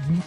20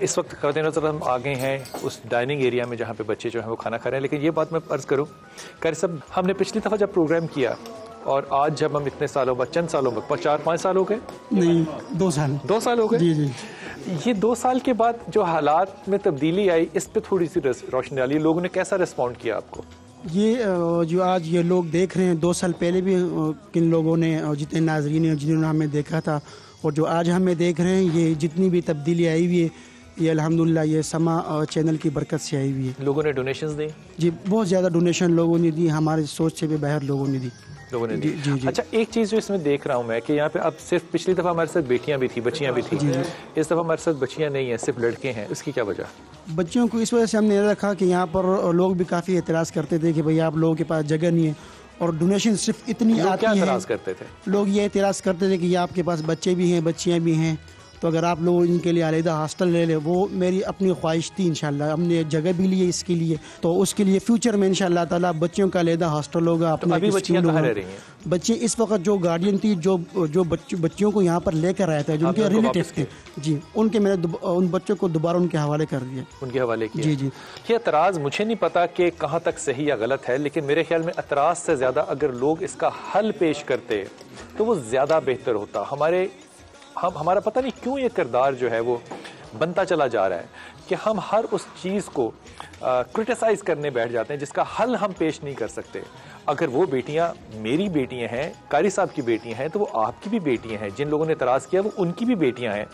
اس وقت خواتین حضرات ہم آ گئے ہیں اس ڈائننگ ایریا میں جہاں پہ بچے جو ہیں وہ کھانا کھا رہے ہیں. لیکن یہ بات میں عرض کروں قاری صاحب، ہم نے پچھلی دفعہ جب پروگرام کیا اور آج جب ہم اتنے سالوں بعد، چند سالوں بعد، 4-5 سال ہو گئے، نہیں 2 سال. 2 سال ہو گئے. جی جی. یہ 2 سال کے بعد جو حالات میں تبدیلی آئی، اس پہ تھوڑی سی روشنی ڈالی. لوگوں نے کیسا ریسپونڈ کیا آپ کو؟ یہ جو آج یہ لوگ دیکھ رہے ہیں، 2 سال پہلے بھی کن لوگوں نے، جتنے ناظرین ہیں جنہوں نے ہمیں دیکھا تھا اور جو آج ہمیں دیکھ رہے ہیں، یہ جتنی بھی تبدیلی آئی ہوئی ہے یہ الحمدللہ یہ سما چینل کی برکت سے آئی ہوئی ہے. لوگوں نے ڈونیشنز دی؟ جی بہت زیادہ ڈونیشن لوگوں نے دی، ہماری سوچ سے بھی باہر لوگوں نے دی. جی جی. اچھا، ایک چیز جو اس میں دیکھ رہا ہوں میں کہ یہاں پہ اب صرف پچھلی دفعہ ہمارے ساتھ بیٹیاں بھی تھیں، بچیاں بھی تھیں، اس دفعہ ہمارے ساتھ بچیاں نہیں ہیں، صرف لڑکے ہیں. اس کی کیا وجہ؟ بچیوں کو اس وجہ سے ہم نے رکھا کہ یہاں پر لوگ بھی کافی اعتراض کرتے تھے کہ بھئی آپ لوگوں کے پاس جگہ نہیں ہے اور ڈونیشن صرف اتنی آتی کیا ہے. اعتراض کرتے تھے لوگ یہ اعتراض کرتے تھے کہ یہ آپ کے پاس بچے بھی ہیں، بچیاں بھی ہیں، تو اگر آپ لوگ ان کے لیے علیحدہ ہاسٹل لے لیں. وہ میری اپنی خواہش تھی. انشاءاللہ ہم نے جگہ بھی لی ہے اس کے لیے، تو اس کے لیے فیوچر میں انشاءاللہ تعالیٰ بچیوں کا علیحدہ ہاسٹل ہوگا. ابھی بچیاں کہاں رہ رہی ہیں؟ بچے اس وقت جو گارڈین تھی جو بچیوں کو یہاں پر لے کر آیا تھا، جو ان کے ریلیٹیو تھے، جی ان کے میں نے ان بچوں کو دوبارہ ان کے حوالے کر دیا. ان کے حوالے کیا؟ جی جی. یہ اعتراض مجھے نہیں پتا کہ کہاں تک صحیح یا غلط ہے، لیکن میرے خیال میں اعتراض سے زیادہ اگر لوگ اس کا حل پیش کرتے تو وہ زیادہ بہتر ہوتا. ہمارا پتہ نہیں کیوں یہ کردار جو ہے وہ بنتا چلا جا رہا ہے کہ ہم ہر اس چیز کو کرٹیسائز کرنے بیٹھ جاتے ہیں جس کا حل ہم پیش نہیں کر سکتے. اگر وہ بیٹیاں میری بیٹیاں ہیں، قاری صاحب کی بیٹیاں ہیں، تو وہ آپ کی بھی بیٹیاں ہیں. جن لوگوں نے اعتراض کیا وہ ان کی بھی بیٹیاں ہیں.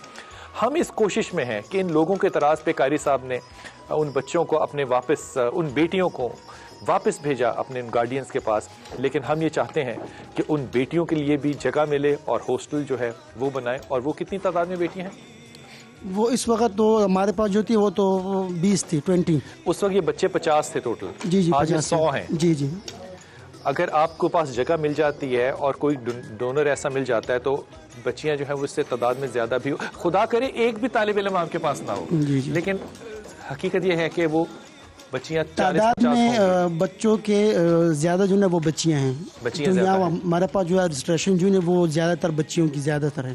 ہم اس کوشش میں ہیں کہ ان لوگوں کے اعتراض پہ قاری صاحب نے ان بچوں کو اپنے ان بیٹیوں کو واپس بھیجا اپنے ان گارڈینز کے پاس. لیکن ہم یہ چاہتے ہیں کہ ان بیٹیوں کے لیے بھی جگہ ملے اور ہاسٹل جو ہے وہ بنائے. اور وہ کتنی تعداد میں بیٹیاں ہیں؟ وہ اس وقت تو ہمارے پاس جو تھی وہ تو 20 تھی، 20. اس وقت یہ بچے 50 تھے ٹوٹل. جی جی. آج 100 ہیں. جی جی. اگر آپ کو پاس جگہ مل جاتی ہے اور کوئی ڈونر ایسا مل جاتا ہے تو بچیاں جو ہیں وہ اس سے تعداد میں زیادہ بھی ہو. خدا کرے ایک بھی طالب علم آپ کے پاس نہ ہو. جی جی. لیکن حقیقت یہ ہے کہ وہ بچیاں تعداد میں بچوں کے زیادہ جو ہے وہ بچیاں ہیں. ہمارے پاس جو ہے رجسٹریشن جو ہے وہ زیادہ تر بچیوں کی زیادہ تر ہے.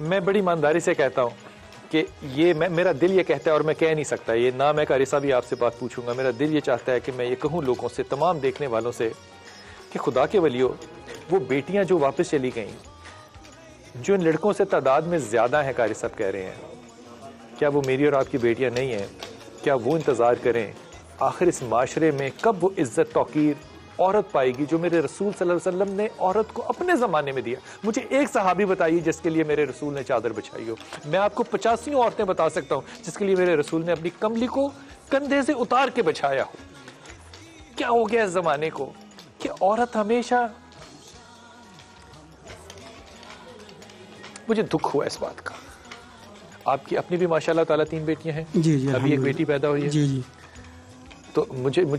میں بڑی ایمانداری سے کہتا ہوں کہ یہ میرا دل یہ کہتا ہے، اور میں کہہ نہیں سکتا یہ نہ، میں قاری صاحب آپ سے بات پوچھوں گا. میرا دل یہ چاہتا ہے کہ میں یہ کہوں لوگوں سے، تمام دیکھنے والوں سے، کہ خدا کے ولیو، وہ بیٹیاں جو واپس چلی گئیں، جو ان لڑکوں سے تعداد میں زیادہ ہیں، قاری صاحب کہہ رہے ہیں، کیا وہ میری اور آپ کی بیٹیاں نہیں ہیں؟ کیا وہ انتظار کریں؟ آخر اس معاشرے میں کب وہ عزت توقیر عورت پائے گی جو میرے رسول صلی اللہ علیہ وسلم نے عورت کو اپنے زمانے میں دیا؟ مجھے ایک صحابی بتائیے جس کے لیے میرے رسول نے چادر بچھائی ہو. میں آپ کو 85 عورتیں بتا سکتا ہوں جس کے لیے میرے رسول نے اپنی کملی کو کندھے سے اتار کے بچھایا ہو. کیا ہو گیا اس زمانے کو کہ عورت ہمیشہ، مجھے دکھ ہوا اس بات کا. آپ کی اپنی بھی ماشاءاللہ تعالیٰ 3 بیٹیاں ہیں. جی جی. ابھی ایک بیٹی پیدا ہوئی ہے. جی جی. تو مجھے میں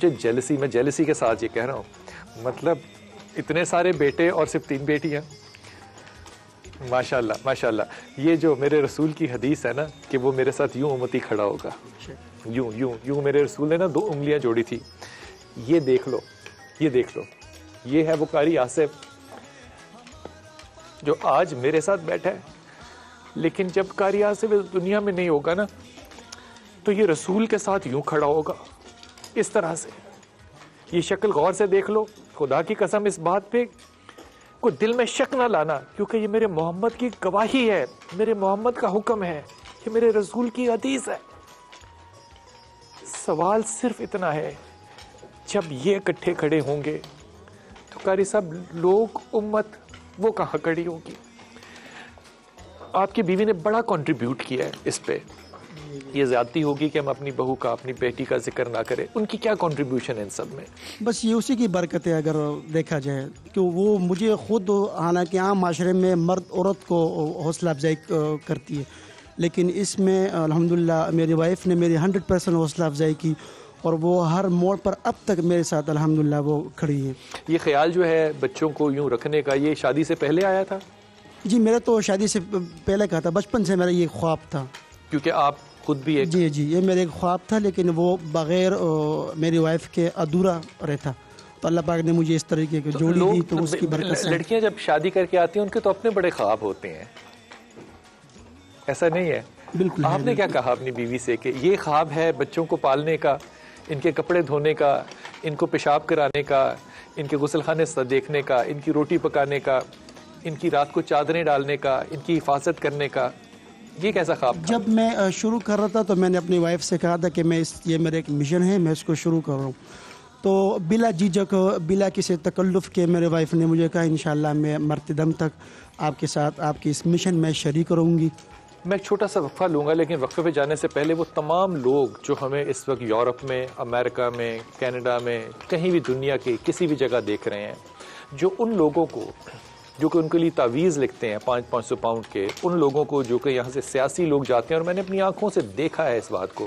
جیلسی کے ساتھ یہ کہہ رہا ہوں، مطلب اتنے سارے بیٹے اور صرف 3 بیٹیاں. ماشاءاللہ ماشاءاللہ. یہ جو میرے رسول کی حدیث ہے نا کہ وہ میرے ساتھ یوں امتی کھڑا ہوگا، یوں یوں یوں. میرے رسول نے نا 2 انگلیاں جوڑی تھی. یہ دیکھ لو، یہ دیکھ لو. یہ ہے وہ قاری آصف جو آج میرے ساتھ بیٹھا ہے. لیکن جب قاری آصف اس دنیا میں نہیں ہوگا نا تو یہ رسول کے ساتھ یوں کھڑا ہوگا، اس طرح سے. یہ شکل غور سے دیکھ لو. خدا کی قسم اس بات پہ کوئی دل میں شک نہ لانا، کیونکہ یہ میرے محمد کی گواہی ہے، میرے محمد کا حکم ہے، یہ میرے رسول کی حدیث ہے. سوال صرف اتنا ہے، جب یہ اکٹھے کھڑے ہوں گے تو قاری صاحب لوگ، امت وہ کہاں کھڑی ہوگی؟ آپ کی بیوی نے بڑا کنٹریبیوٹ کیا ہے اس پہ. یہ زیادتی ہوگی کہ ہم اپنی بہو کا، اپنی بیٹی کا ذکر نہ کریں. ان کی کیا کنٹریبیوشن ہے ان سب میں؟ بس یہ اسی کی برکت ہے اگر دیکھا جائے. کہ وہ مجھے خود، حالانکہ عام معاشرے میں مرد عورت کو حوصلہ افزائی کرتی ہے، لیکن اس میں الحمدللہ میری وائف نے میری 100% حوصلہ افزائی کی اور وہ ہر موڑ پر اب تک میرے ساتھ الحمدللہ وہ کھڑی ہے. یہ خیال جو ہے بچوں کو یوں رکھنے کا، یہ شادی سے پہلے آیا تھا؟ جی میرا تو شادی سے پہلے کا تھا، بچپن سے میرا یہ خواب تھا. کیونکہ آپ خود بھی ایک، جی جی، یہ میرا ایک خواب تھا، لیکن وہ بغیر میری وائف کے ادھورا رہتا. تو اللہ پاک نے مجھے اس طریقے کی جوڑی دی تو اس کی برکت سے. لڑکیاں جب شادی کر کے آتی ہیں ان کے تو اپنے بڑے خواب ہوتے ہیں، ایسا نہیں ہے؟ بالکل آپ نے کیا کہا اپنی بیوی سے کہ یہ خواب ہے بچوں کو پالنے کا، ان کے کپڑے دھونے کا، ان کو پیشاب کرانے کا، ان کے غسل خانے دیکھنے کا، ان کی روٹی پکانے کا، ان کی رات کو چادریں ڈالنے کا، ان کی حفاظت کرنے کا، یہ کیسا خواب تھا؟ جب میں شروع کر رہا تھا تو میں نے اپنی وائف سے کہا تھا کہ یہ میرا ایک مشن ہے، میں اس کو شروع کر رہا ہوں. تو بلا جھجک بلا کسی تکلف کے میرے وائف نے مجھے کہا انشاءاللہ میں مرتے دم تک آپ کے ساتھ آپ کی اس مشن میں شریک رہوں گی. میں ایک چھوٹا سا وقفہ لوں گا، لیکن وقفے پہ جانے سے پہلے وہ تمام لوگ جو ہمیں اس وقت یورپ میں، امریکہ میں، کینیڈا میں، کہیں بھی دنیا کے کسی بھی جگہ دیکھ رہے ہیں، جو ان لوگوں کو جو کہ ان کے لیے تعویذ لکھتے ہیں 500 پاؤنڈ کے، ان لوگوں کو جو کہ یہاں سے سیاسی لوگ جاتے ہیں، اور میں نے اپنی آنکھوں سے دیکھا ہے اس بات کو،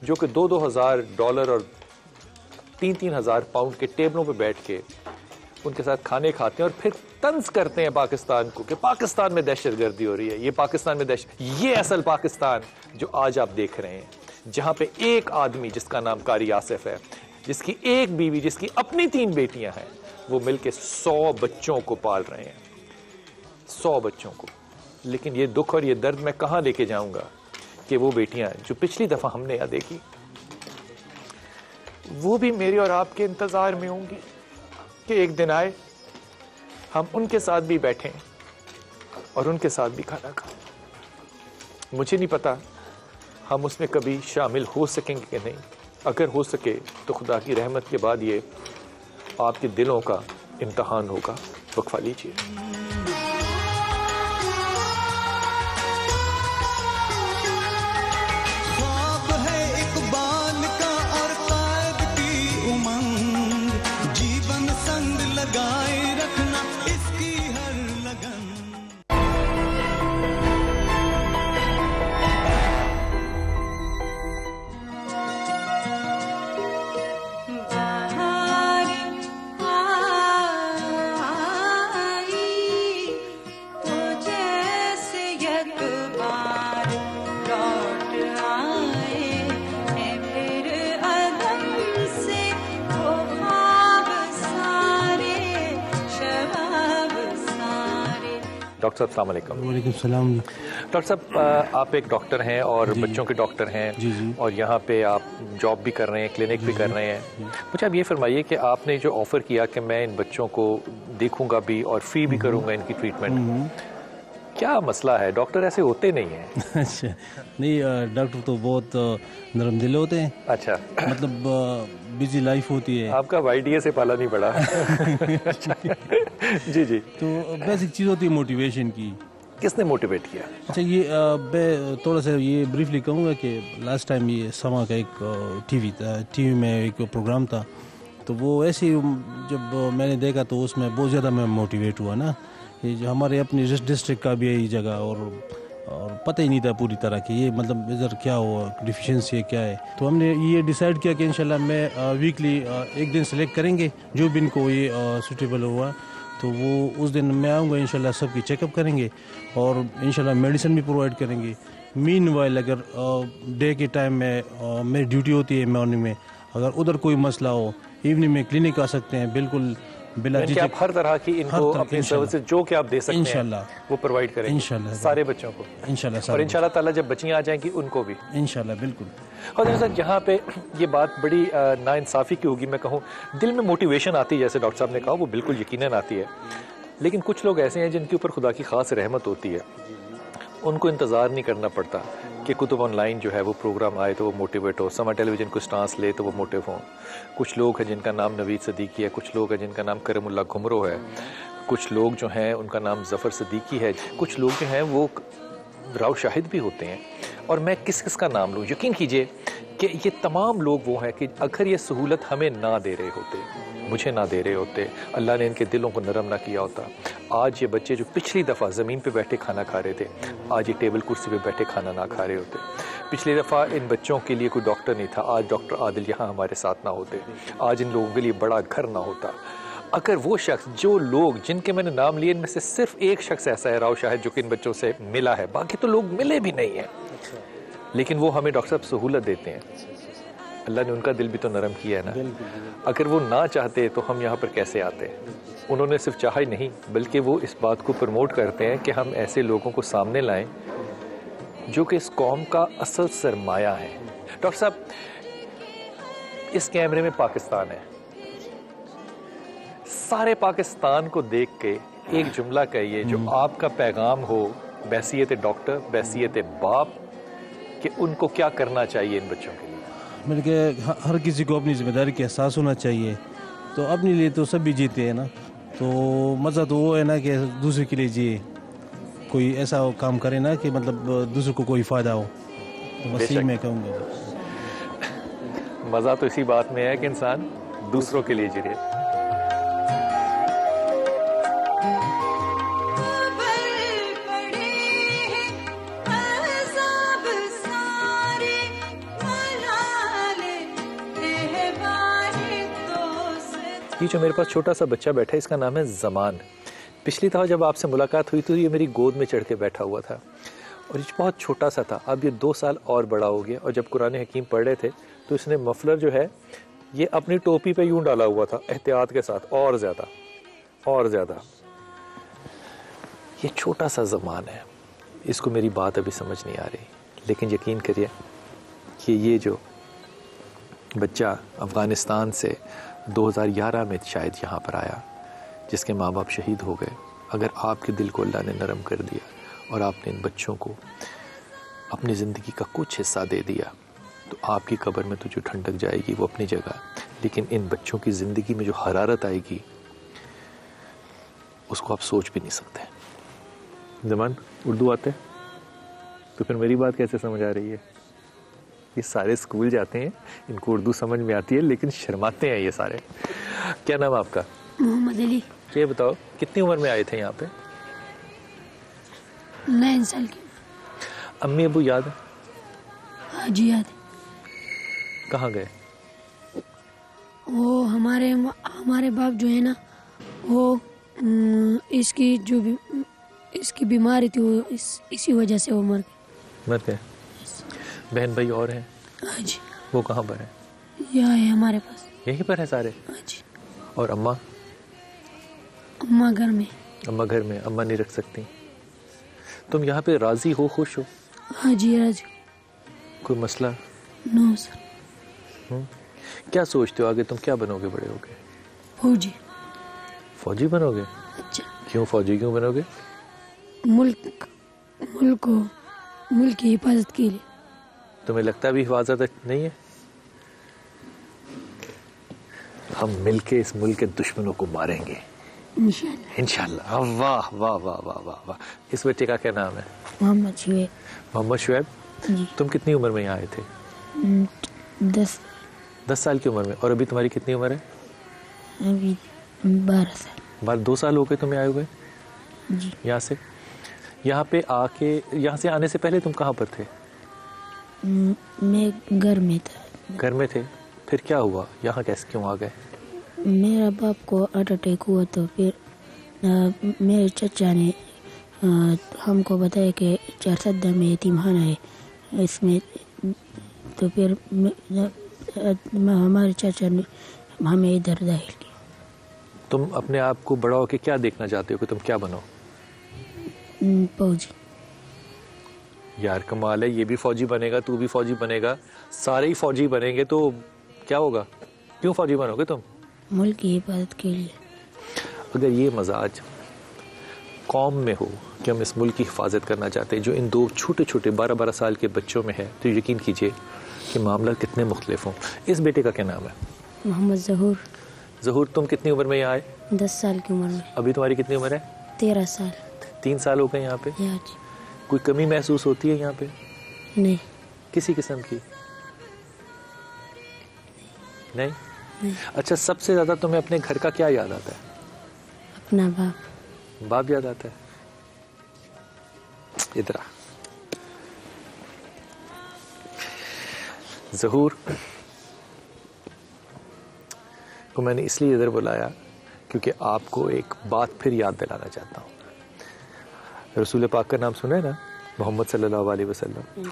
جو کہ $2,000 اور $3,000 پاؤنڈ کے ٹیبلوں پہ بیٹھ کے ان کے ساتھ کھانے کھاتے ہیں اور پھر طنز کرتے ہیں پاکستان کو کہ پاکستان میں دہشت گردی ہو رہی ہے، یہ پاکستان میں یہ اصل پاکستان جو آج آپ دیکھ رہے ہیں، جہاں پہ ایک آدمی جس کا نام قاری آصف ہے، جس کی ایک بیوی، جس کی اپنی 3 بیٹیاں ہیں، وہ مل کے 100 بچوں کو پال رہے ہیں، 100 بچوں کو. لیکن یہ دکھ اور یہ درد میں کہاں لے کے جاؤں گا کہ وہ بیٹیاں جو پچھلی دفعہ ہم نے یہاں دیکھی، وہ بھی میرے اور آپ کے انتظار میں ہوں گی کہ ایک دن آئے ہم ان کے ساتھ بھی بیٹھیں اور ان کے ساتھ بھی کھانا کھائیں. مجھے نہیں پتا ہم اس میں کبھی شامل ہو سکیں گے کہ نہیں. اگر ہو سکے تو خدا کی رحمت کے بعد یہ آپ کے دلوں کا امتحان ہوگا. وقفہ لیجیے. خواب ہے اقبال کا اور قائد کی امنگ، جیون سنگ لگائے رکھنا اس کی ہر لگن. ڈاکٹر صاحب السلام علیکم. وعلیکم السلام. ڈاکٹر صاحب آپ ایک ڈاکٹر ہیں اور بچوں کے ڈاکٹر ہیں، اور یہاں پہ آپ جاب بھی کر رہے ہیں، کلینک بھی کر رہے ہیں. مجھے آپ یہ فرمائیے کہ آپ نے جو آفر کیا کہ میں ان بچوں کو دیکھوں گا بھی اور فری بھی کروں گا ان کی ٹریٹمنٹ، کیا مسئلہ ہے؟ ڈاکٹر ایسے ہوتے نہیں ہیں. اچھا نہیں، ڈاکٹر تو بہت نرم دل ہوتے ہیں. اچھا، مطلب بزی لائف ہوتی ہے. آپ کا YDA سے پالا نہیں پڑا. جی جی. تو بیسک چیز ہوتی ہے موٹیویشن کی. کس نے موٹیویٹ کیا؟ اچھا، یہ میں تھوڑا سا یہ بریفلی کہوں گا کہ لاسٹ ٹائم یہ سما کا ایک ٹی وی میں ایک پروگرام تھا، تو وہ ایسے ہی جب میں نے دیکھا تو اس میں بہت زیادہ میں موٹیویٹ ہوا نا. یہ جو ہمارے اپنی ڈسٹرکٹ کا بھی ہے یہ جگہ، اور پتہ ہی نہیں تھا پوری طرح کہ یہ مطلب ادھر کیا ہوا، ڈیفیشنسی ہے کیا ہے. تو ہم نے یہ ڈیسائیڈ کیا کہ انشاءاللہ میں ویکلی ایک دن سلیکٹ کریں گے جو بھی ان کو یہ سوٹیبل ہوا، تو وہ اس دن میں آؤں گا انشاءاللہ، سب کی چیک اپ کریں گے اور انشاءاللہ میڈیسن بھی پرووائڈ کریں گے. مین وائل اگر ڈے کے ٹائم میں میری ڈیوٹی ہوتی ہے مارننگ میں، اگر ادھر کوئی مسئلہ ہو ایوننگ میں کلینک آ سکتے ہیں بالکل بلا کہ آپ ہر طرح کی ان کو اپنی سروسز جو کہ آپ دے سکتے ہیں انشاءاللہ وہ پرووائڈ کریں انشاءاللہ سارے بچوں کو، انشاءاللہ، اور انشاءاللہ تعالیٰ جب بچیاں آ جائیں گی ان کو بھی انشاءاللہ بالکل. اور صاحب یہاں پہ یہ بات بڑی ناانصافی کی ہوگی، میں کہوں دل میں موٹیویشن آتی ہے جیسے ڈاکٹر صاحب نے کہا، وہ بالکل یقیناً آتی ہے. لیکن کچھ لوگ ایسے ہیں جن کے اوپر خدا کی خاص رحمت ہوتی ہے، ان کو انتظار نہیں کرنا پڑتا کہ کتب آن لائن جو ہے وہ پروگرام آئے تو وہ موٹیویٹ ہو، سما ٹیلی ویژن کو سٹانس لے تو وہ موٹیو ہوں. کچھ لوگ ہیں جن کا نام نوید صدیقی ہے، کچھ لوگ ہیں جن کا نام کرم اللہ گھمرو ہے، کچھ لوگ جو ہیں ان کا نام ظفر صدیقی ہے، کچھ لوگ جو ہیں وہ راؤ شاہد بھی ہوتے ہیں. اور میں کس کس کا نام لوں؟ یقین کیجئے کہ یہ تمام لوگ وہ ہیں کہ اگر یہ سہولت ہمیں نہ دے رہے ہوتے، مجھے نہ دے رہے ہوتے، اللہ نے ان کے دلوں کو نرم نہ کیا ہوتا، آج یہ بچے جو پچھلی دفعہ زمین پہ بیٹھے کھانا کھا رہے تھے، آج یہ ٹیبل کرسی پہ بیٹھے کھانا نہ کھا رہے ہوتے. پچھلی دفعہ ان بچوں کے لیے کوئی ڈاکٹر نہیں تھا، آج ڈاکٹر عادل یہاں ہمارے ساتھ نہ ہوتے، آج ان لوگوں کے لیے بڑا گھر نہ ہوتا. اگر وہ شخص، جو لوگ جن کے میں نے نام لیے، ان میں سے صرف ایک شخص ایسا ہے راؤ شاہد جو کہ ان بچوں سے ملا ہے، باقی تو لوگ ملے بھی نہیں ہیں، لیکن وہ ہمیں ڈاکٹر صاحب سہولت دیتے ہیں. اللہ نے ان کا دل بھی تو نرم کیا ہے نا. اگر وہ نہ چاہتے تو ہم یہاں پر کیسے آتے؟ انہوں نے صرف چاہا ہی نہیں بلکہ وہ اس بات کو پروموٹ کرتے ہیں کہ ہم ایسے لوگوں کو سامنے لائیں جو کہ اس قوم کا اصل سرمایہ ہے. ڈاکٹر صاحب اس کیمرے میں پاکستان ہے, سارے پاکستان کو دیکھ کے ایک جملہ کہیے جو آپ کا پیغام ہو بحیثیت ڈاکٹر, بحیثیت باپ, کہ ان کو کیا کرنا چاہیے ان بچوں کے لیے. میرے کہ ہر کسی کو اپنی ذمہ داری کا احساس ہونا چاہیے. تو اپنے لیے تو سب بھی جیتے ہیں نا, تو مزہ تو وہ ہے نا کہ دوسرے کے لیے جیے, کوئی ایسا کام کرے نا کہ مطلب دوسرے کو کوئی فائدہ ہو. تو بس یہی میں کہوں گا. مزہ تو اسی بات میں ہے کہ انسان دوسروں کے لیے جی رہے. یہ جو میرے پاس چھوٹا سا بچہ بیٹھا ہے اس کا نام ہے زمان. پچھلی دفعہ جب آپ سے ملاقات ہوئی تو یہ میری گود میں چڑھ کے بیٹھا ہوا تھا اور یہ بہت چھوٹا سا تھا. اب یہ 2 سال اور بڑا ہو گیا, اور جب قرآن حکیم پڑھ رہے تھے تو اس نے مفلر جو ہے یہ اپنی ٹوپی پہ یوں ڈالا ہوا تھا احتیاط کے ساتھ, اور زیادہ. یہ چھوٹا سا زمان ہے, اس کو میری بات ابھی سمجھ نہیں آ رہی, لیکن یقین کریے کہ یہ جو بچہ افغانستان سے 2011 میں شاید یہاں پر آیا, جس کے ماں باپ شہید ہو گئے, اگر آپ کے دل کو اللہ نے نرم کر دیا اور آپ نے ان بچوں کو اپنی زندگی کا کچھ حصہ دے دیا, تو آپ کی قبر میں تو جو ٹھنڈک جائے گی وہ اپنی جگہ, لیکن ان بچوں کی زندگی میں جو حرارت آئے گی اس کو آپ سوچ بھی نہیں سکتے. زمان اردو آتے تو پھر میری بات کیسے سمجھ آ رہی ہے؟ یہ سارے اسکول جاتے ہیں, ان کو اردو سمجھ میں آتی ہے لیکن شرماتے ہیں یہ سارے. کیا نام آپ کا؟ محمد علی. یہ بتاؤ کتنی عمر میں آئے تھے یہاں پہ؟ 9 سال کی. امی ابو یاد ہے؟ ہاں جی یاد ہے. کہاں گئے؟ وہ ہمارے باپ جو ہے نا وہ اس کی بیماری تھی, وہ اسی وجہ سے وہ مر گئے. بہن بھائی اور ہیں؟ ہاں جی. وہ کہاں پر ہیں؟ یہاں ہے ہمارے پاس. یہیں پر ہیں سارے؟ ہاں جی. اور اماں گھر میں. اماں گھر میں, اماں نہیں رکھ سکتی. تم یہاں پہ راضی ہو, خوش ہو؟ ہاں جی راضی. کوئی مسئلہ؟ نو سر. کیا سوچتے ہو آگے تم کیا بنو گے بڑے ہو کے؟ فوجی. فوجی بنو گے؟ اچھا. کیوں فوجی کیوں بنو گے؟ ملک کی حفاظت کے لیے. تمہیں لگتا بھی حفاظت نہیں ہے؟ ہم مل کے اس ملک کے دشمنوں کو ماریں گے انشاءاللہ. واہ واہ واہ واہ واہ واہ. اس بچے کا کیا نام ہے؟ محمد شعیب. محمد شعیب. جی. تم کتنی عمر میں یہاں آئے تھے؟ 10 سال کی عمر میں. اور ابھی تمہاری کتنی عمر ہے؟ ابھی 12 سال. 2 سال ہو گئے تمہیں آئے ہوئے جی. یہاں سے؟ یہاں پہ یہاں سے آنے سے پہلے تم کہاں پر تھے؟ میں گھر میں تھا. گھر میں تھے, پھر کیا ہوا یہاں کیسے کیوں آ گئے؟ میرا باپ کو ہارٹ اٹیک ہوا تو پھر میرے چچا نے ہم کو بتایا کہ چارسدہ میں یتیم خانہ ہے, اس میں تو پھر ہمارے چچا نے ہمیں ادھر داخل کیا. تم اپنے آپ کو بڑا ہو کے کیا دیکھنا چاہتے ہو کہ تم کیا بنو؟ فوجی. یار کمال ہے, یہ بھی فوجی بنے گا, تو بھی فوجی بنے گا, سارے ہی فوجی بنیں گے تو کیا ہوگا؟ کیوں فوجی بنو گے تم؟ ملک کی حفاظت کے لیے. اگر یہ مزاج قوم میں ہو کہ ہم اس ملک کی حفاظت کرنا چاہتے ہیں جو ان 2 چھوٹے چھوٹے 12 سال کے بچوں میں ہے, تو یقین کیجئے کہ معاملہ کتنے مختلف ہوں. اس بیٹے کا کیا نام ہے؟ محمد ظہور. ظہور, تم کتنی عمر میں یہاں آئے؟ 10 سال کی عمر میں. ابھی تمہاری کتنی عمر ہے؟ 13 سال. 3 سال ہو گئے یہاں پہ. جی. کوئی کمی محسوس ہوتی ہے یہاں پہ؟ نہیں. کسی قسم کی؟ نہیں. اچھا, سب سے زیادہ تمہیں اپنے گھر کا کیا یاد آتا ہے؟ اپنا باپ. باپ یاد آتا ہے؟ ادھر آ. ظہور کو میں نے اس لیے ادھر بلایا کیونکہ آپ کو ایک بات پھر یاد دلانا چاہتا ہوں. رسول پاک کا نام سنا ہے نا, محمد صلی اللہ علیہ وسلم.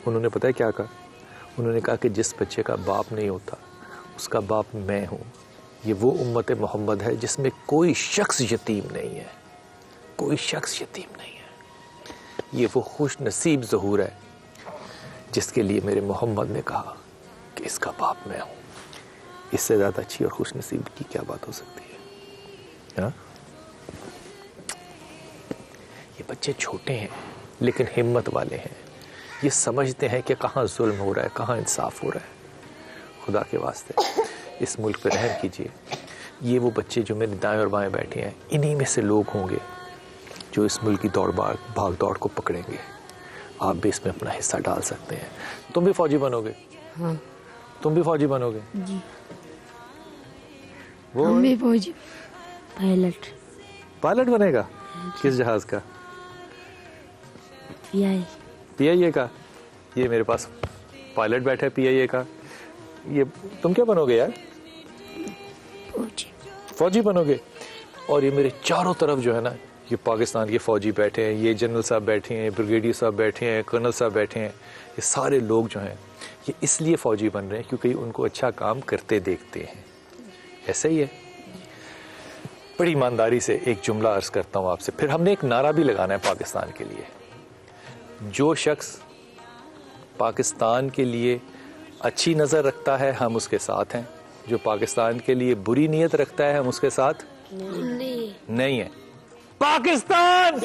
انہوں نے پتہ ہے کیا کہا؟ انہوں نے کہا کہ جس بچے کا باپ نہیں ہوتا اس کا باپ میں ہوں. یہ وہ امت محمد ہے جس میں کوئی شخص یتیم نہیں ہے, کوئی شخص یتیم نہیں ہے. یہ وہ خوش نصیب ظہور ہے جس کے لیے میرے محمد نے کہا کہ اس کا باپ میں ہوں. اس سے زیادہ اچھی اور خوش نصیب کی کیا بات ہو سکتی ہے؟ ہاں؟ یہ بچے چھوٹے ہیں لیکن ہمت والے ہیں. یہ سمجھتے ہیں کہ کہاں ظلم ہو رہا ہے, کہاں انصاف ہو رہا ہے. خدا کے واسطے اس ملک پہ رحم کیجیے. یہ وہ بچے جو میرے دائیں اور بائیں بیٹھے ہیں, انہی میں سے لوگ ہوں گے جو اس ملک کی بھاگ دوڑ کو پکڑیں گے. آپ بھی اس میں اپنا حصہ ڈال سکتے ہیں. تم بھی فوجی بنو گے؟ ہاں تم بھی فوجی بنو گے؟ جی وہ ہم بھی فوجی. پائلٹ بنے گا؟ کس جہاز کا؟ پی آئی اے کا. یہ میرے پاس پائلٹ بیٹھا ہے پی آئی اے کا. یہ تم کیا بنو گے یار؟ فوجی بنو گے. اور یہ میرے چاروں طرف جو ہے نا, یہ پاکستان کے فوجی بیٹھے ہیں, یہ جنرل صاحب بیٹھے ہیں, بریگیڈیئر صاحب بیٹھے ہیں, کرنل صاحب بیٹھے ہیں. یہ سارے لوگ جو ہیں یہ اس لیے فوجی بن رہے ہیں کیونکہ ان کو اچھا کام کرتے دیکھتے ہیں. ایسا ہی ہے. بڑی ایمانداری سے ایک جملہ عرض کرتا ہوں آپ سے, پھر ہم نے ایک نعرہ بھی لگانا ہے پاکستان کے لیے. جو شخص پاکستان کے لیے اچھی نظر رکھتا ہے ہم اس کے ساتھ ہیں. جو پاکستان کے لیے بری نیت رکھتا ہے ہم اس کے ساتھ نہیں ہیں. پاکستان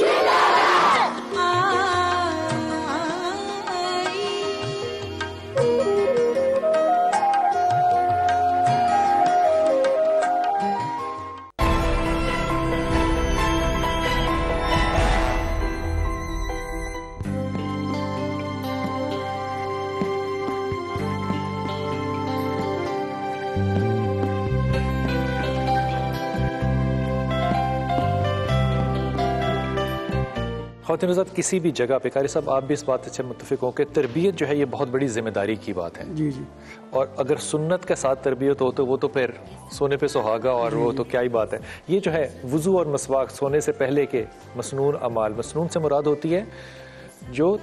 خواتین حضرات کسی بھی جگہ پہ, قاری صاحب آپ بھی اس بات سے متفق ہوں کہ تربیت جو ہے یہ بہت بڑی ذمہ داری کی بات ہے. جی جی. اور اگر سنت کے ساتھ تربیت ہو تو وہ تو پھر سونے پہ سہاگا, اور وہ تو کیا ہی بات ہے. یہ جو ہے وضو اور مسواک سونے سے پہلے کے مسنون اعمال, مسنون سے مراد ہوتی ہے جو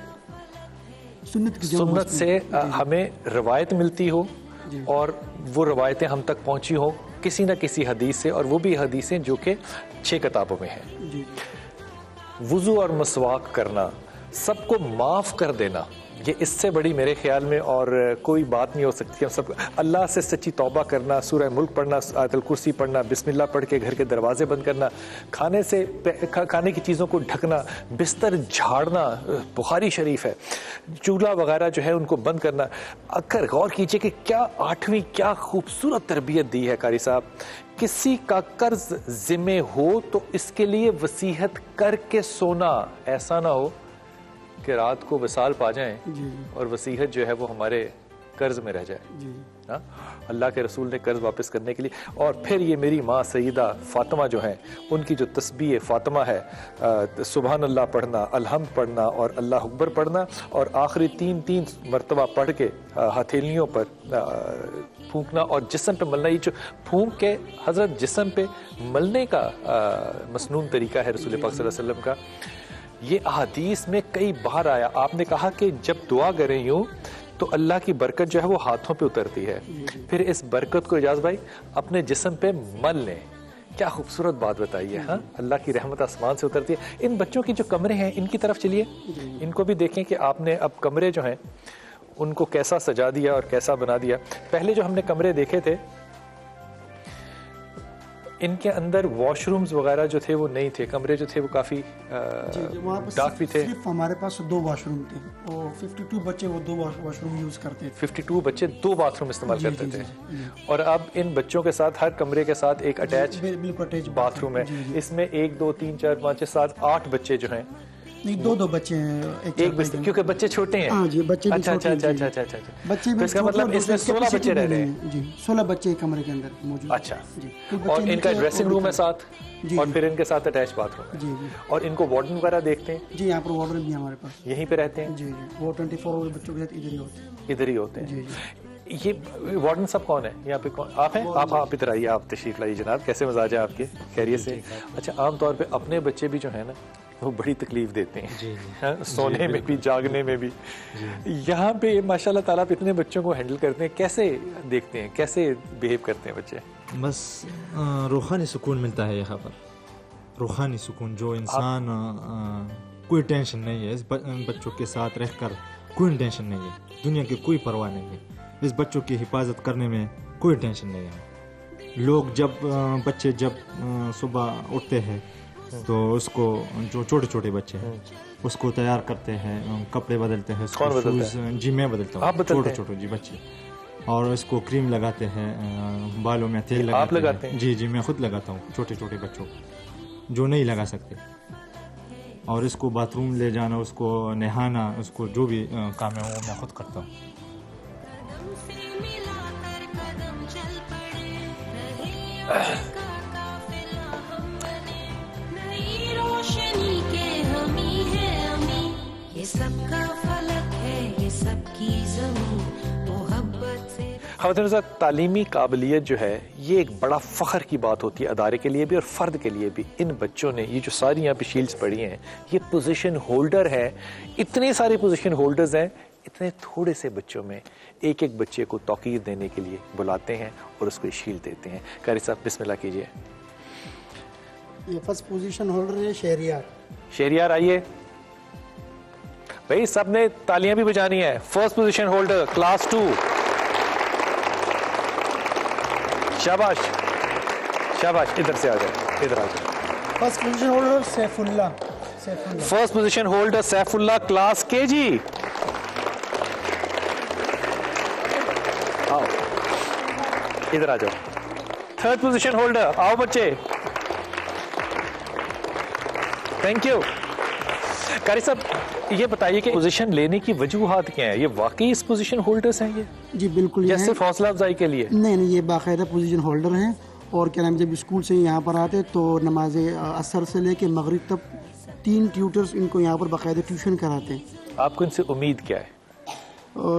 سنت سے ہمیں روایت ملتی ہو اور وہ روایتیں ہم تک پہنچی ہوں کسی نہ کسی حدیث سے, اور وہ بھی حدیثیں جو کہ 6 کتابوں میں ہیں. وضو اور مسواک کرنا, سب کو معاف کر دینا, یہ اس سے بڑی میرے خیال میں اور کوئی بات نہیں ہو سکتی. ہم سب اللہ سے سچی توبہ کرنا, سورہ ملک پڑھنا, آیت الکرسی پڑھنا, بسم اللہ پڑھ کے گھر کے دروازے بند کرنا, کھانے کی چیزوں کو ڈھکنا, بستر جھاڑنا, بخاری شریف ہے, چولہا وغیرہ جو ہے ان کو بند کرنا. اگر غور کیجئے کہ کیا 8ویں کیا خوبصورت تربیت دی ہے قاری صاحب. کسی کا قرض ذمہ ہو تو اس کے لیے وصیت کر کے سونا, ایسا نہ ہو کہ رات کو وصال پا جائیں اور وصیت جو ہے وہ ہمارے قرض میں رہ جائے. ہاں, اللہ کے رسول نے قرض واپس کرنے کے لیے. اور پھر یہ میری ماں سیدہ فاطمہ جو ہیں, ان کی جو تسبیح فاطمہ ہے, سبحان اللہ پڑھنا, الحمد پڑھنا اور اللہ اکبر پڑھنا, اور آخری 3 مرتبہ پڑھ کے ہتھیلیوں پر پھونکنا اور جسم پہ ملنا. یہ جو پھونک کے حضرت جسم پہ ملنے کا مسنون طریقہ ہے رسول پاک صلی اللہ علیہ وسلم کا, یہ احادیث میں کئی بار آیا. آپ نے کہا کہ جب دعا کریں یوں تو اللہ کی برکت جو ہے وہ ہاتھوں پہ اترتی ہے, پھر اس برکت کو اجاز بھائی اپنے جسم پہ مل لیں. کیا خوبصورت بات بتائی ہے. ہاں, اللہ کی رحمت آسمان سے اترتی ہے. ان بچوں کی جو کمرے ہیں ان کی طرف چلیے, ان کو بھی دیکھیں کہ آپ نے اب کمرے جو ہیں ان کو کیسا سجا دیا اور کیسا بنا دیا. پہلے جو ہم نے کمرے دیکھے تھے ان کے اندر واش رومز وغیرہ جو تھے وہ نہیں تھے, کمرے جو تھے وہ کافی ڈارک بھی تھے. صرف ہمارے پاس 2 واش روم تھے, اور 52 بچے وہ 2 واش روم یوز کرتے تھے. 52 بچے 2 باتھ روم استعمال کرتے تھے. اور اب ان بچوں کے ساتھ ہر کمرے کے ساتھ ایک اٹیچ باتھ روم ہے. اس میں 1 2 3 4 5 6 7 8 بچے جو ہیں, نہیں 2 بچے ہیں, ایک بستر, کیونکہ بچے چھوٹے ہیں. ہاں جی, بچے اچھا اچھا اچھا اچھا اچھا. بچے تو اس کا مطلب اس میں 16 بچے رہ رہے ہیں. جی 16 بچے کمرے کے اندر موجود. اچھا, اور ان کا ڈریسنگ روم ہے ساتھ, اور پھر ان کے ساتھ اٹیچ باتھ روم ہے. جی جی. اور ان کو وارڈن وغیرہ دیکھتے ہیں. جی یہاں پر وارڈن بھی ہمارے پاس یہیں پہ رہتے ہیں. جی جی, وہ 24 آور بچوں کے ساتھ ادھر ہی ہوتے ہیں. جی جی. یہ وارڈن صاحب کون ہے یہاں پہ؟ آپ ہیں؟ آپ ادھر آئیے, آپ تشریف لائیے جناب. کیسے مزاج ہے آپ کے؟ خیریت سے؟ اچھا, عام طور پہ اپنے بچے بھی جو ہے نا وہ بڑی تکلیف دیتے ہیں, سونے میں بھی, جاگنے میں بھی. یہاں پہ ماشاء اللہ تعالیٰ اتنے بچوں کو ہینڈل کرتے ہیں, کیسے دیکھتے ہیں, کیسے بیہیو کرتے ہیں بچے؟ بس روحانی سکون ملتا ہے یہاں پر, روحانی سکون جو انسان کوئی ٹینشن نہیں ہے. اس بچوں کے ساتھ رہ کر کوئی ٹینشن نہیں ہے, دنیا کی کوئی پرواہ نہیں ہے. اس بچوں کی حفاظت کرنے میں کوئی ٹینشن نہیں ہے. لوگ بچے جب صبح اٹھتے ہیں تو اس کو, جو چھوٹے چھوٹے بچے ہیں اس کو تیار کرتے ہیں, کپڑے بدلتے ہیں. کون بدلتا ہے؟ جی میں بدلتا ہوں. آپ بدلتے ہیں؟ چھوٹے چھوٹے جی بچے, اور اس کو کریم لگاتے ہیں, بالوں میں تیل آپ لگاتے ہیں؟ جی میں خود لگاتا ہوں چھوٹے چھوٹے بچوں کو جو نہیں لگا سکتے. اور اس کو باتھ روم لے جانا, اس کو نہانا, اس کو جو بھی کام ہے وہ میں خود کرتا ہوں. روشنی کے ہمی ہے ہمیں, یہ سب کا فلک ہے, یہ سب کی زمین محبت سے. خواتین حضرات, تعلیمی قابلیت جو ہے یہ ایک بڑا فخر کی بات ہوتی ہے ادارے کے لیے بھی اور فرد کے لیے بھی. ان بچوں نے یہ جو ساری یہاں پہ شیلڈز پڑھی ہیں یہ پوزیشن ہولڈر ہیں. اتنے سارے پوزیشن ہولڈرز ہیں, اتنے تھوڑے سے بچوں میں ایک ایک بچے کو توقیر دینے کے لیے بلاتے ہیں اور اس کو یہ شیلڈ دیتے ہیں. قاری صاحب بسم اللہ کیجئے. یہ فرسٹ پوزیشن ہولڈر ہے شہریار. شہریار آئیے بھائی, سب نے تالیاں بھی بجانی ہے. فرسٹ پوزیشن ہولڈر کلاس 2, شاباش شاباش, ادھر سے آ جائے, ادھر آ جائے. First position holder Saif Ullah. First position holder Saif Ullah class کے جی. آؤ ادھر آ جاؤ. تھرڈ پوزیشن ہولڈر, آؤ بچے. Thank you. قاری صاحب یہ بتائیے کہ پوزیشن لینے کی وجوہات کیا ہیں؟ یہ واقعی اس پوزیشن ہولڈرز ہیں یہ, جی بالکل, یا یہ صرف حوصلہ افزائی کے لیے؟ نہیں, یہ باقاعدہ پوزیشن ہولڈر ہیں. اور کیا نام, جب اسکول سے یہاں پر آتے تو نماز عصر سے لے کے مغرب تک 3 ٹیوٹرز ان کو یہاں پر باقاعدہ ٹیوشن کراتے ہیں. آپ کو ان سے امید کیا ہے؟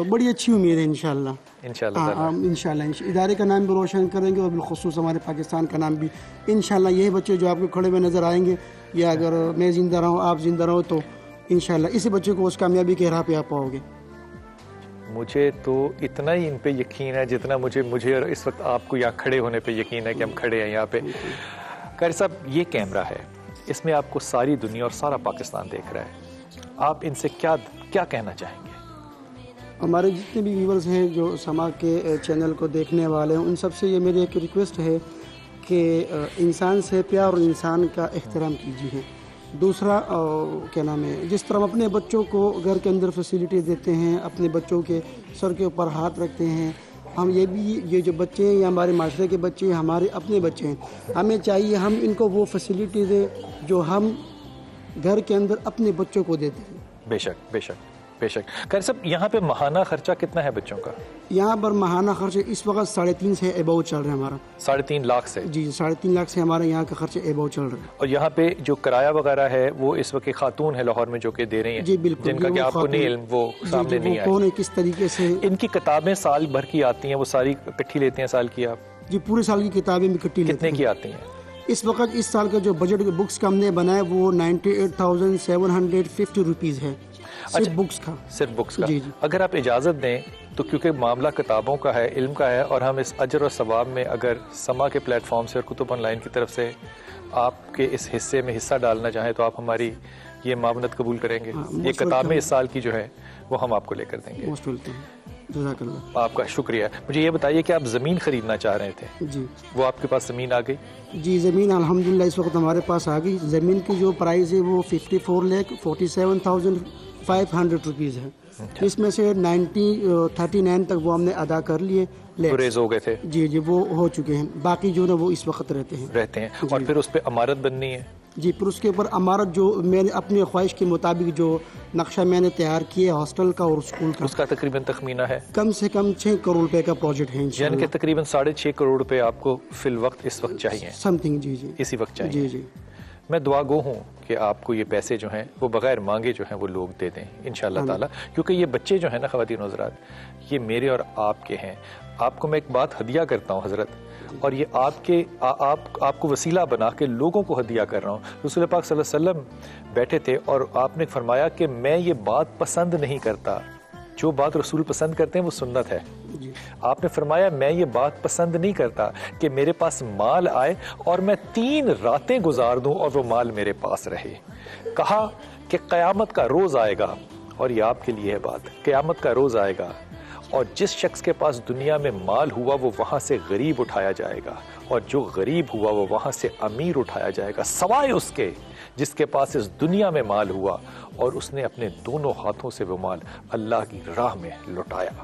بڑی اچھی امید ہے انشاءاللہ. انشاءاللہ ادارے کا نام بھی روشن کریں گے, اور بالخصوص ہمارے پاکستان کا نام بھی. انشاءاللہ یہی بچے جو آپ کو کھڑے ہوئے نظر آئیں گے, یا اگر میں زندہ رہوں, آپ زندہ رہو, تو انشاءاللہ اسی بچے کو اس کامیابی کے راہ پہ آپ پاؤ گے. مجھے تو اتنا ہی ان پہ یقین ہے جتنا مجھے اور اس وقت آپ کو یہاں کھڑے ہونے پہ یقین ہے کہ ہم کھڑے ہیں یہاں پہ. قاری صاحب یہ کیمرہ ہے, اس میں آپ کو ساری دنیا اور سارا پاکستان دیکھ رہا ہے. آپ ان سے کیا کہنا چاہیں گے؟ ہمارے جتنے بھی ویورز ہیں جو سما کے چینل کو دیکھنے والے ہیں, ان سب سے یہ میری ایک ریکویسٹ ہے کہ انسان سے پیار اور انسان کا احترام کیجیے. دوسرا کیا نام ہے, جس طرح ہم اپنے بچوں کو گھر کے اندر فیسیلیٹی دیتے ہیں, اپنے بچوں کے سر کے اوپر ہاتھ رکھتے ہیں, ہم یہ جو بچے ہیں, یہ ہمارے معاشرے کے بچے ہیں, ہمارے اپنے بچے ہیں. ہمیں چاہیے ہم ان کو وہ فیسیلیٹی دیں جو ہم گھر کے اندر اپنے بچوں کو دیتے ہیں. بے شک بے شک بے شک. قاری صاحب یہاں پہ ماہانہ خرچہ کتنا ہے بچوں کا؟ یہاں پر ماہانہ خرچہ اس وقت 3.5 سے ابو چل رہا ہے ہمارا. 3.5 لاکھ سے؟ جی 3.5 لاکھ سے ہمارا یہاں کا خرچہ ابو چل رہا ہے. اور یہاں پہ جو کرایہ وغیرہ ہے وہ اس وقت خاتون ہے لاہور میں جو کہ دے رہی ہیں؟ جی بالکل, جن کا کہ آپ کو نہیں علم, وہ سامنے نہیں آئے. کون ہے, کس طریقے سے ان کی کتابیں سال بھر کی آتی ہیں, وہ ساری اکٹھی لیتے ہیں سال کی آپ؟ جی پورے سال کی کتابیں بھی اکٹھی لیتے ہیں. کتنے کی آتی ہیں اس وقت؟ اس سال کا جو بجٹ بکس کا ہم نے بنایا وہ 98,750 روپیز ہے, صرف بکس کا. صرف بکس کا. جی. اگر آپ اجازت دیں تو کیونکہ معاملہ کتابوں کا ہے, علم کا ہے, اور ہم اس اجر اور ثواب میں اگر سما کے پلیٹ فارم سے اور کتب آن لائن کی طرف سے آپ کے اس حصے میں حصہ ڈالنا چاہیں تو آپ ہماری یہ معاونت قبول کریں گے؟ یہ کتابیں اس سال کی جو ہے وہ ہم آپ کو لے کر دیں گے. جزاک اللہ. آپ کا شکریہ. مجھے یہ بتائیے کہ آپ زمین خریدنا چاہ رہے تھے, جی وہ آپ کے پاس زمین آ گئی؟ جی زمین الحمدللہ اس وقت ہمارے پاس آ گئی. زمین کی جو پرائز ہے وہ 54,47,500 روپیز ہے. اس میں سے 39 تک وہ ہم نے ادا کر لیے, ریز ہو گئے تھے. جی وہ ہو چکے ہیں. باقی جو نا وہ اس وقت رہتے ہیں. اور پھر اس پہ عمارت بننی ہے؟ جی پھر اس کے اوپر عمارت جو میں نے اپنی خواہش کے مطابق جو نقشہ میں نے تیار کیا ہاسٹل کا اور اسکول کا, اس کا تقریباً تخمینہ ہے کم سے کم 6 کروڑ روپے کا پروجیکٹ ہے. یعنی کہ تقریباً 6.5 کروڑ روپے آپ کو فی الوقت اس وقت چاہیے سم تھنگ. جی اسی وقت چاہیے. جی میں دعا گو ہوں کہ آپ کو یہ پیسے جو ہیں وہ بغیر مانگے جو ہیں وہ لوگ دے دیں انشاءاللہ تعالیٰ, کیونکہ یہ بچے جو ہیں نا خواتین و حضرات یہ میرے اور آپ کے ہیں. آپ کو میں ایک بات ہدیہ کرتا ہوں حضرت, اور یہ آپ کو وسیلہ بنا کے لوگوں کو ہدیہ کر رہا ہوں. رسول پاک صلی اللہ علیہ وسلم بیٹھے تھے اور آپ نے فرمایا کہ میں یہ بات پسند نہیں کرتا, جو بات رسول پسند کرتے ہیں وہ سنت ہے. آپ نے فرمایا میں یہ بات پسند نہیں کرتا کہ میرے پاس مال آئے اور میں 3 راتیں گزار دوں اور وہ مال میرے پاس رہے. کہا کہ قیامت کا روز آئے گا, اور یہ آپ کے لیے ہے بات, قیامت کا روز آئے گا اور جس شخص کے پاس دنیا میں مال ہوا وہ وہاں سے غریب اٹھایا جائے گا, اور جو غریب ہوا وہ وہاں سے امیر اٹھایا جائے گا, سوائے اس کے جس کے پاس اس دنیا میں مال ہوا اور اس نے اپنے دونوں ہاتھوں سے وہ مال اللہ کی راہ میں لٹایا.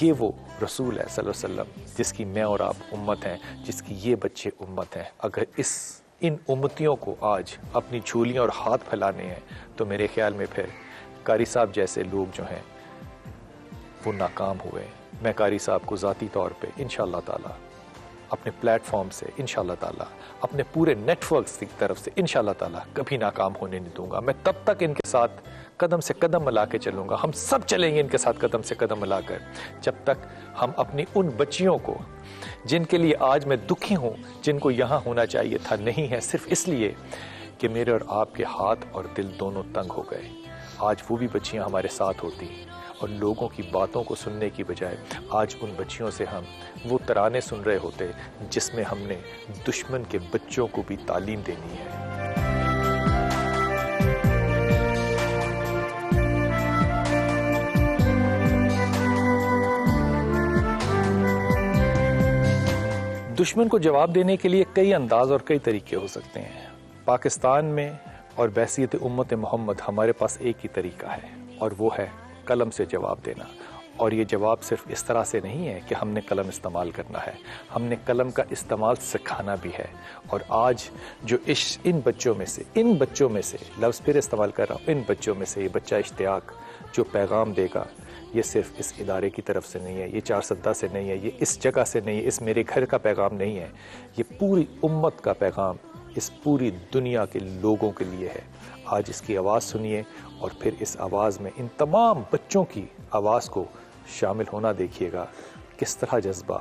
یہ وہ رسول ہے صلی اللہ علیہ وسلم جس کی میں اور آپ امت ہیں, جس کی یہ بچے امت ہیں. اگر ان امتیوں کو آج اپنی جھولیاں اور ہاتھ پھیلانے ہیں تو میرے خیال میں پھر قاری صاحب جیسے لوگ جو ہیں وہ ناکام ہوئے. میں قاری صاحب کو ذاتی طور پہ انشاءاللہ تعالی اپنے پلیٹ فارم سے, انشاءاللہ تعالی اپنے پورے نیٹ ورکس کی طرف سے انشاءاللہ تعالی کبھی ناکام ہونے نہیں دوں گا. میں تب تک ان کے ساتھ قدم سے قدم ملا کے چلوں گا, ہم سب چلیں گے ان کے ساتھ قدم سے قدم ملا کر, جب تک ہم اپنی ان بچیوں کو جن کے لیے آج میں دکھی ہوں, جن کو یہاں ہونا چاہیے تھا نہیں ہے, صرف اس لیے کہ میرے اور آپ کے ہاتھ اور دل دونوں تنگ ہو گئے, آج وہ بھی بچیاں ہمارے ساتھ ہوتی اور لوگوں کی باتوں کو سننے کی بجائے آج ان بچیوں سے ہم وہ ترانے سن رہے ہوتے جس میں ہم نے دشمن کے بچوں کو بھی تعلیم دینی ہے. دشمن کو جواب دینے کے لیے کئی انداز اور کئی طریقے ہو سکتے ہیں. پاکستان میں اور بحیثیت امت محمد ہمارے پاس ایک ہی طریقہ ہے اور وہ ہے قلم سے جواب دینا. اور یہ جواب صرف اس طرح سے نہیں ہے کہ ہم نے قلم استعمال کرنا ہے, ہم نے قلم کا استعمال سکھانا بھی ہے. اور آج جو ان بچوں میں سے لفظ پھر استعمال کر رہا ہوں, ان بچوں میں سے یہ بچہ اشتیاق جو پیغام دے گا, یہ صرف اس ادارے کی طرف سے نہیں ہے, یہ چار سدہ سے نہیں ہے, یہ اس جگہ سے نہیں ہے, اس میرے گھر کا پیغام نہیں ہے, یہ پوری امت کا پیغام اس پوری دنیا کے لوگوں کے لیے ہے. آج اس کی آواز سنیے اور پھر اس آواز میں ان تمام بچوں کی آواز کو شامل ہونا دیکھیے گا کس طرح جذبہ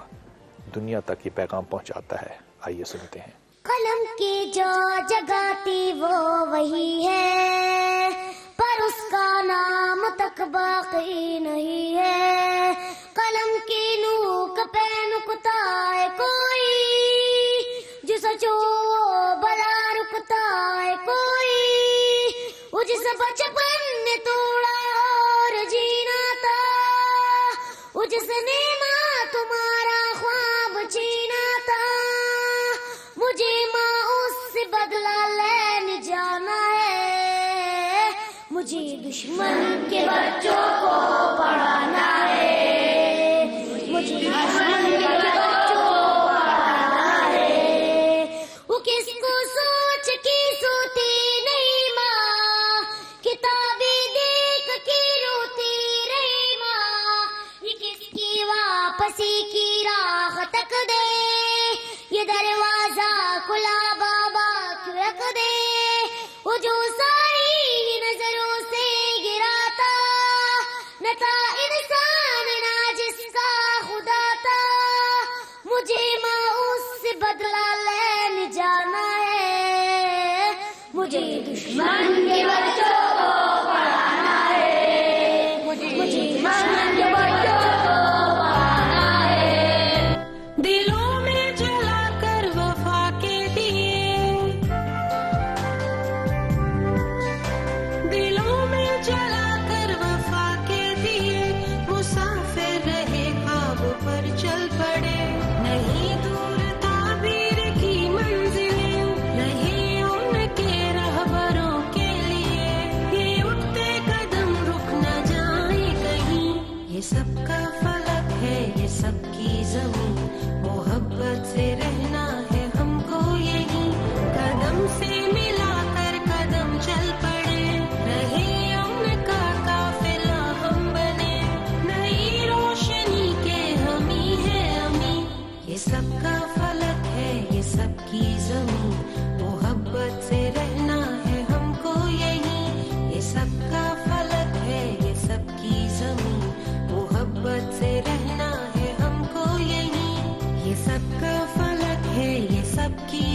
دنیا تک یہ پیغام پہنچاتا ہے. آئیے سنتے ہیں. قلم کی جو جگاتی وہ وہی ہے, پر اس کا نام تک باقی نہیں ہے. قلم کی نوک پہ نکتا ہے کوئی, جو سچو بلا رکتا ہے کوئی, وہ جس بچپن نے توڑا اور جینا تھا, وہ جس نے ماں تمہارا خواب چھینا تھا. مجھے ماں اس سے بدلہ لینے جانا ہے, مجھے دشمن کے بچوں کو پڑھانا ہے, مجھے دشمن کے بچوں کو پڑھانا ہے. وہ کس کو سوچ کی سوتی نہیں ماں, کتابیں دیکھ کے روتی رہی ماں. یہ کس کی واپسی کی راہ تک دے, یہ دروازہ کھلا بابا کیوں رکھ دے. وہ جو ساری نظروں سے گراتا نہ تھا انسان نہ جس کا خدا تھا. مجھے ماں اس سے بدلہ لینے جانا ہے, مجھے دشمن کے بچوں کو پڑھانا ہے, مجھے دشمن کے بچوں کو پڑھانا ہے. دلوں میں جلا کر وفا کے دیے, دلوں میں جلا کر وفا کے دیے, مسافر رہے خواب پر چل پڑے. نہیں دور تعبیر کی منزلیں, نہیں ان کے رہبروں کے لیے, یہ اٹھتے قدم رک نہ جائیں کہیں. یہ سب کا فلک ہے, یہ سب کی زمین, محبت سے رہنا ہے ہم کو یہیں. قدم سے ملا کر قدم چل پڑے, رہے امن کا قافلہ ہم بنے. نئی روشنی کے ہم ہی ہیں امی, یہ سب کا فلک ہے, یہ سب کی زمین, محبت سے رہنا ہے ہم کو یہیں. یہ سب کا فلک ہے, یہ سب کی زمین, محبت سے رہنا ہے ہم کو یہیں. یہ سب کا فلک ہے, یہ سب کی